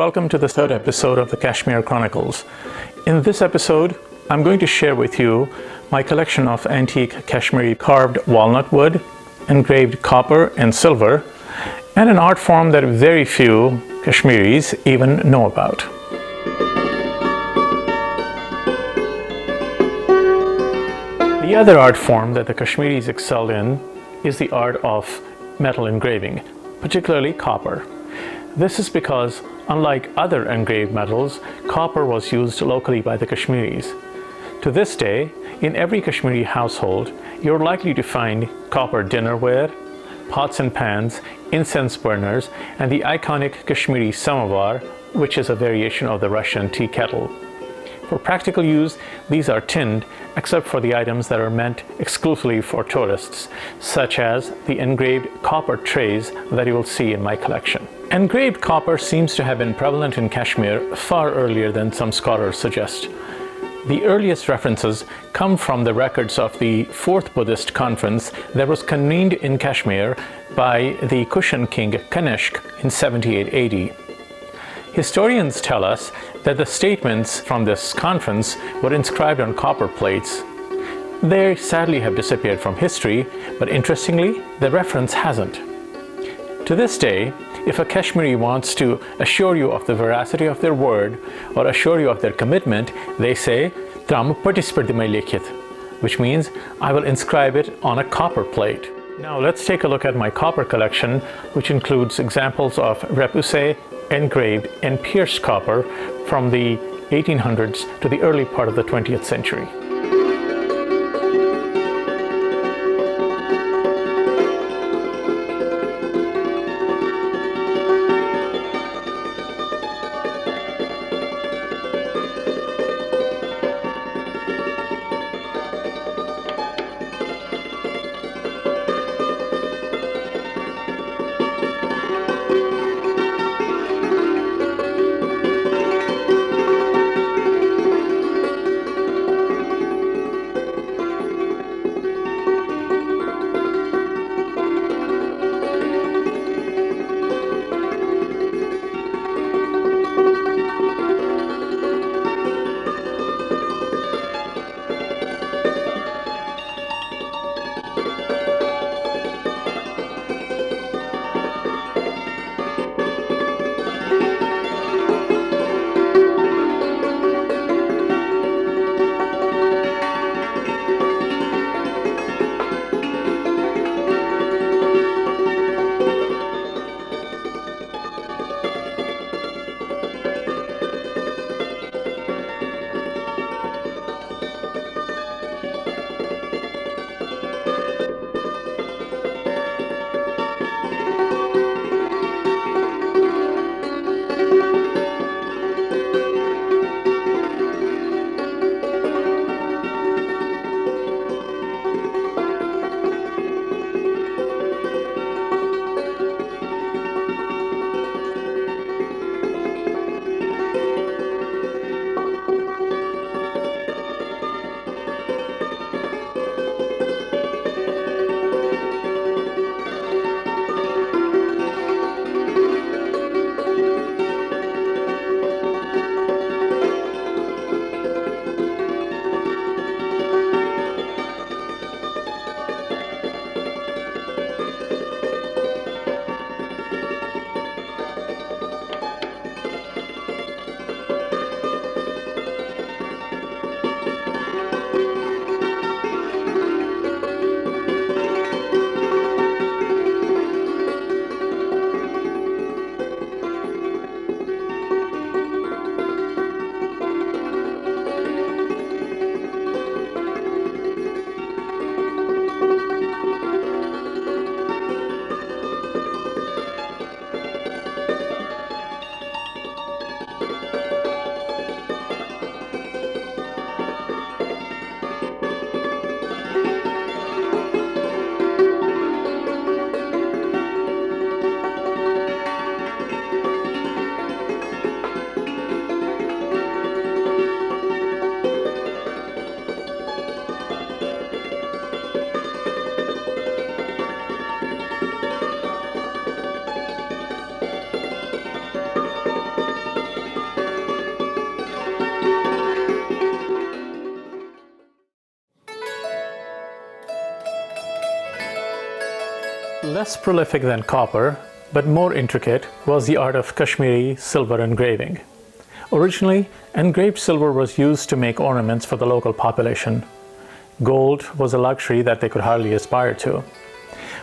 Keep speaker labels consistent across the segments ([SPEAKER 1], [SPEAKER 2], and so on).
[SPEAKER 1] welcome to the third episode of the Kashmir Chronicles. In this episode, I'm going to share with you my collection of antique Kashmiri carved walnut wood, engraved copper and silver, and an art form that very few Kashmiris even know about. The other art form that the Kashmiris excelled in is the art of metal engraving, particularly copper. This is because, unlike other engraved metals, copper was used locally by the Kashmiris. To this day, in every Kashmiri household, you're likely to find copper dinnerware, pots and pans, incense burners, and the iconic Kashmiri samovar, which is a variation of the Russian tea kettle. For practical use, these are tinned, except for the items that are meant exclusively for tourists, such as the engraved copper trays that you will see in my collection. Engraved copper seems to have been prevalent in Kashmir far earlier than some scholars suggest. The earliest references come from the records of the Fourth Buddhist Conference that was convened in Kashmir by the Kushan king Kanishk in 78 AD. Historians tell us that the statements from this conference were inscribed on copper plates. They sadly have disappeared from history, but interestingly, the reference hasn't. To this day, if a Kashmiri wants to assure you of the veracity of their word or assure you of their commitment, they say, "Tram partisperdi likhit," which means, I will inscribe it on a copper plate. Now let's take a look at my copper collection, which includes examples of repoussé, engraved, and pierced copper from the 1800s to the early part of the 20th century. Less prolific than copper, but more intricate, was the art of Kashmiri silver engraving. Originally, engraved silver was used to make ornaments for the local population. Gold was a luxury that they could hardly aspire to.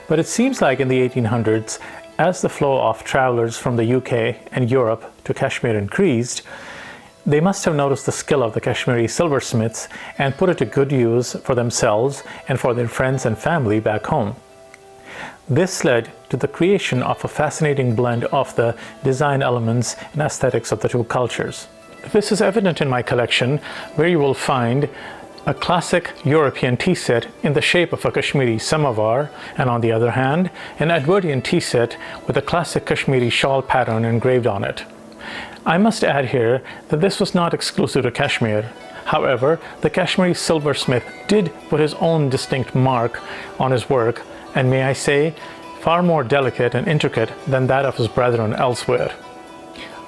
[SPEAKER 1] But it seems like in the 1800s, as the flow of travelers from the UK and Europe to Kashmir increased, they must have noticed the skill of the Kashmiri silversmiths and put it to good use for themselves and for their friends and family back home. This led to the creation of a fascinating blend of the design elements and aesthetics of the two cultures. This is evident in my collection, where you will find a classic European tea set in the shape of a Kashmiri samovar, and on the other hand, an Edwardian tea set with a classic Kashmiri shawl pattern engraved on it. I must add here that this was not exclusive to Kashmir. However, the Kashmiri silversmith did put his own distinct mark on his work, and may I say, far more delicate and intricate than that of his brethren elsewhere.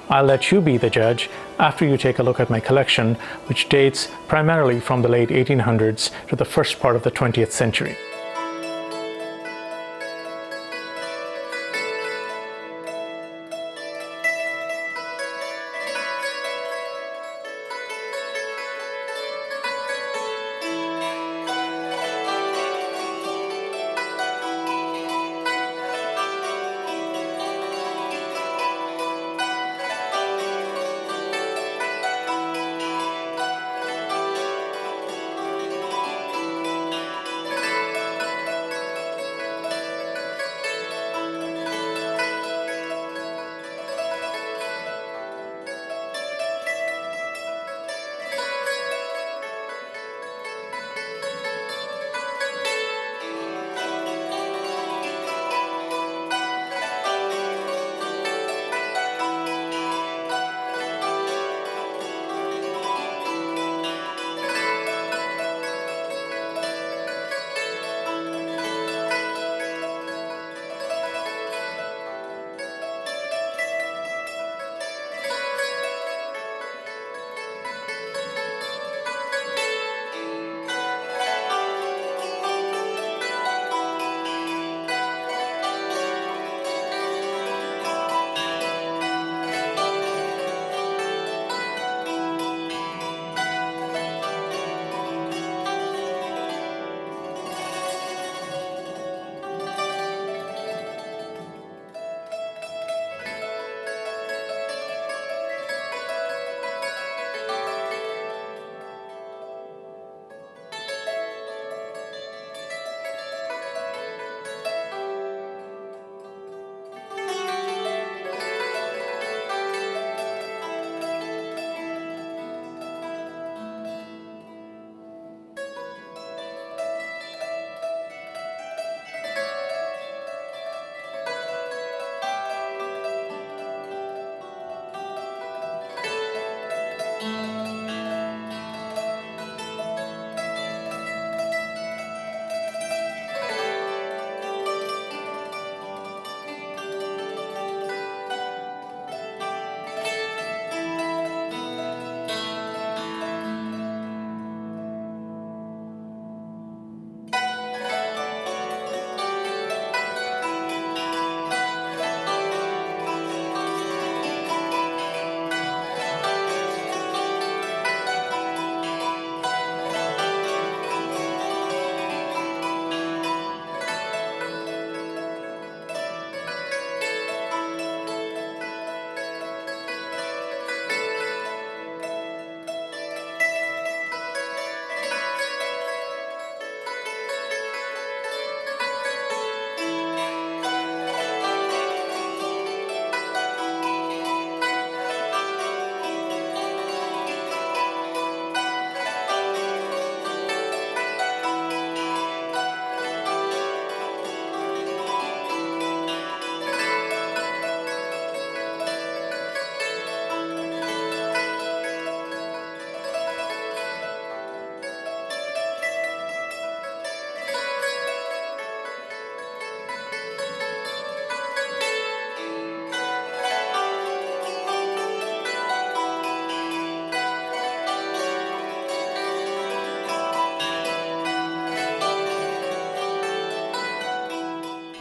[SPEAKER 1] I'll let you be the judge after you take a look at my collection, which dates primarily from the late 1800s to the first part of the 20th century.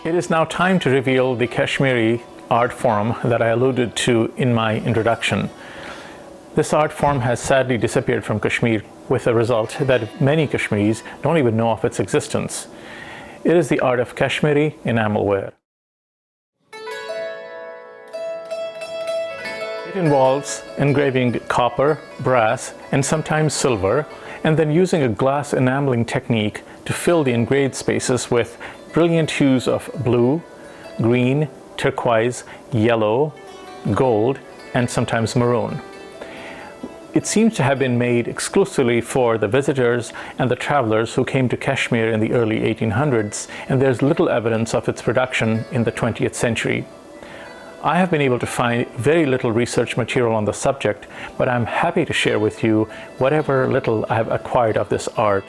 [SPEAKER 1] It is now time to reveal the Kashmiri art form that I alluded to in my introduction. This art form has sadly disappeared from Kashmir, with the result that many Kashmiris don't even know of its existence. It is the art of Kashmiri enamelware. It involves engraving copper, brass, and sometimes silver, and then using a glass enameling technique to fill the engraved spaces with brilliant hues of blue, green, turquoise, yellow, gold, and sometimes maroon. It seems to have been made exclusively for the visitors and the travelers who came to Kashmir in the early 1800s, and there's little evidence of its production in the 20th century. I have been able to find very little research material on the subject, but I'm happy to share with you whatever little I have acquired of this art.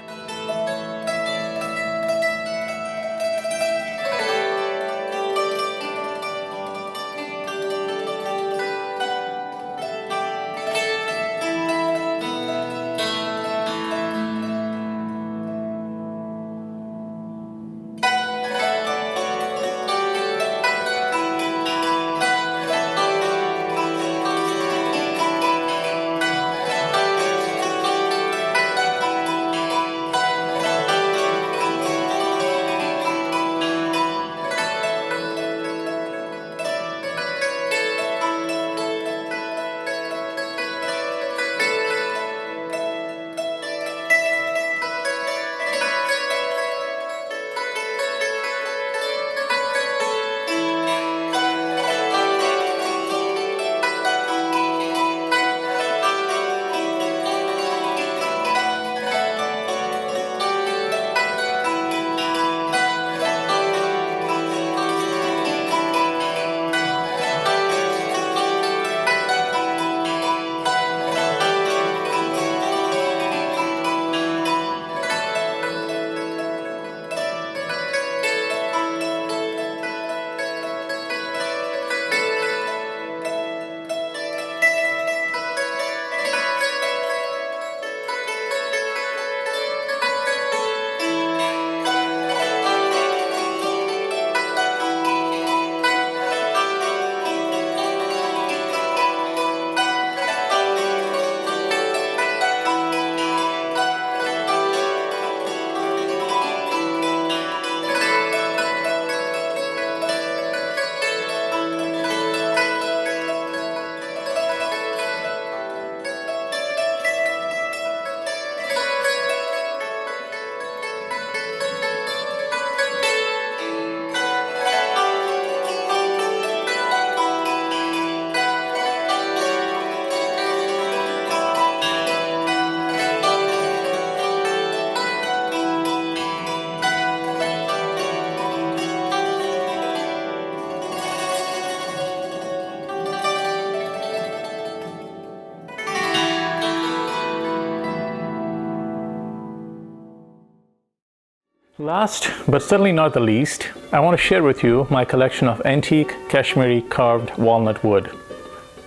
[SPEAKER 1] Last, but certainly not the least, I want to share with you my collection of antique Kashmiri carved walnut wood.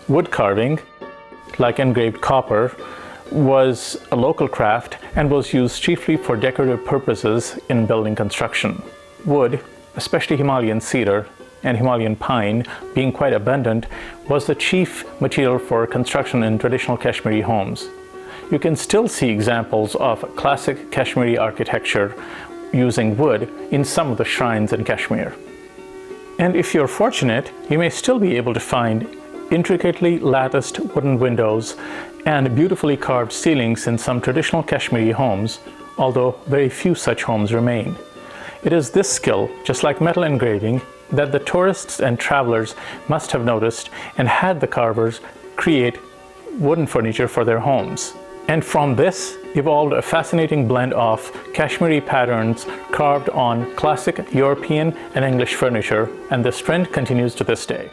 [SPEAKER 1] Wood carving, like engraved copper, was a local craft and was used chiefly for decorative purposes in building construction. Wood, especially Himalayan cedar and Himalayan pine, being quite abundant, was the chief material for construction in traditional Kashmiri homes. You can still see examples of classic Kashmiri architecture using wood in some of the shrines in Kashmir. And if you're fortunate, you may still be able to find intricately latticed wooden windows and beautifully carved ceilings in some traditional Kashmiri homes, although very few such homes remain. It is this skill, just like metal engraving, that the tourists and travelers must have noticed and had the carvers create wooden furniture for their homes. And from this evolved a fascinating blend of Kashmiri patterns carved on classic European and English furniture, and this trend continues to this day.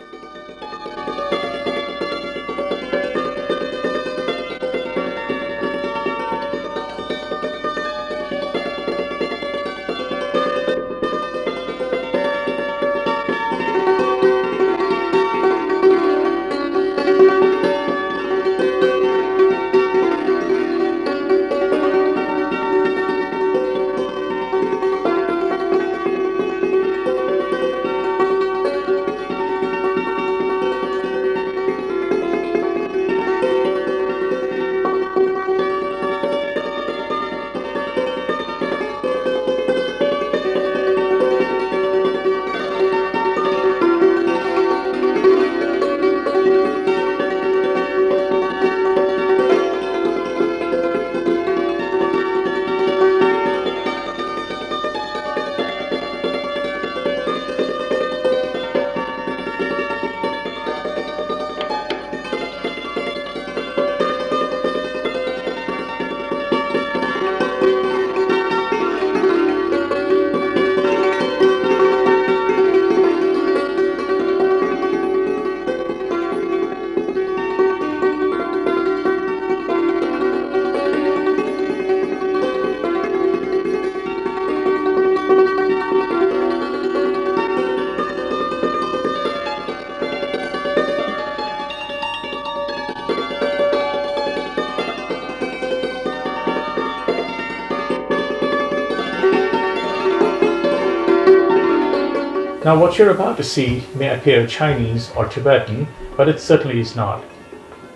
[SPEAKER 1] Now, what you're about to see may appear Chinese or Tibetan, but it certainly is not.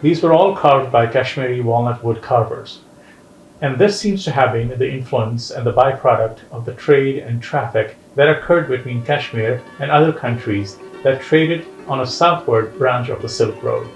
[SPEAKER 1] These were all carved by Kashmiri walnut wood carvers. And this seems to have been the influence and the byproduct of the trade and traffic that occurred between Kashmir and other countries that traded on a southward branch of the Silk Road.